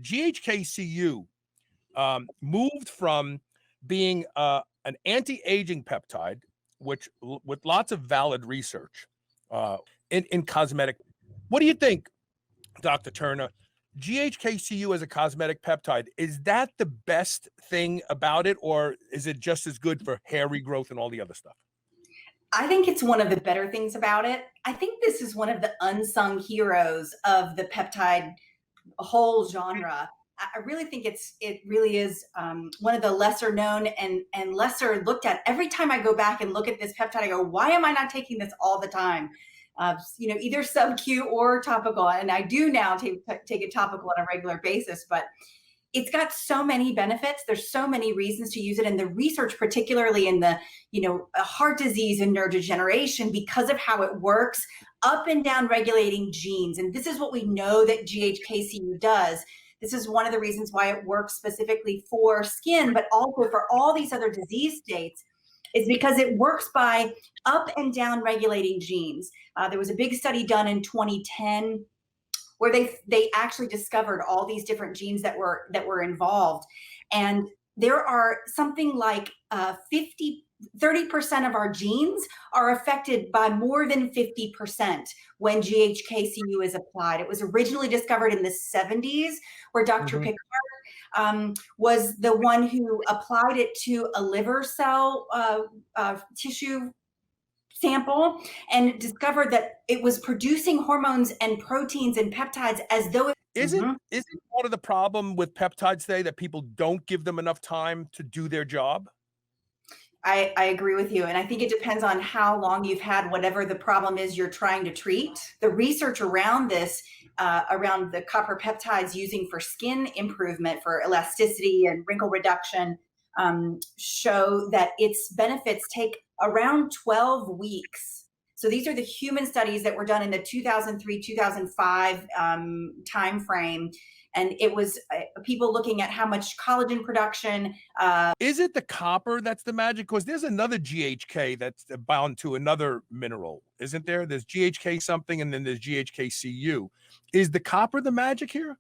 GHK-Cu moved from being an anti-aging peptide, which with lots of valid research in cosmetic. What do you think, Dr. Turner? GHK-Cu as a cosmetic peptide, is that the best thing about it, or is it just as good for hair regrowth and all the other stuff? I think it's one of the better things about it. I think this is one of the unsung heroes of the peptide whole genre. I really think it really is one of the lesser known and lesser looked at. Every time I go back and look at this peptide, I go, why am I not taking this all the time? Either sub-Q or topical. And I do now take it topical on a regular basis, but it's got so many benefits. There's so many reasons to use it. And the research, particularly in the, heart disease and neurodegeneration, because of how it works, up and down regulating genes. And this is what we know that GHK-Cu does. This is one of the reasons why it works specifically for skin, but also for all these other disease states, is because it works by up and down regulating genes. There was a big study done in 2010 where they actually discovered all these different genes that were involved. And there are something like 30% of our genes are affected by more than 50% when GHK-Cu is applied. It was originally discovered in the 70s, where Dr. Picard was the one who applied it to a liver cell tissue sample and discovered that it was producing hormones and proteins and peptides as though it isn't part of the problem with peptides today that people don't give them enough time to do their job? I agree with you. And I think it depends on how long you've had whatever the problem is you're trying to treat. The research around this, around the copper peptides using for skin improvement, for elasticity and wrinkle reduction, show that its benefits take around 12 weeks. So these are the human studies that were done in the 2003-2005 timeframe. And it was people looking at how much collagen production. Is it the copper that's the magic? Because there's another GHK that's bound to another mineral, isn't there? There's GHK something, and then there's GHK-Cu. Is the copper the magic here?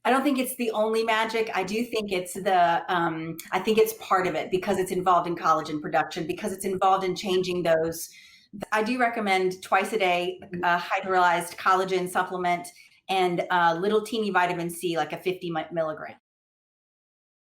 I don't think it's the only magic. I do think it's I think it's part of it because it's involved in collagen production, because it's involved in changing those. I do recommend twice a day hydrolyzed collagen supplement and little teeny vitamin C, like a 50 milligram.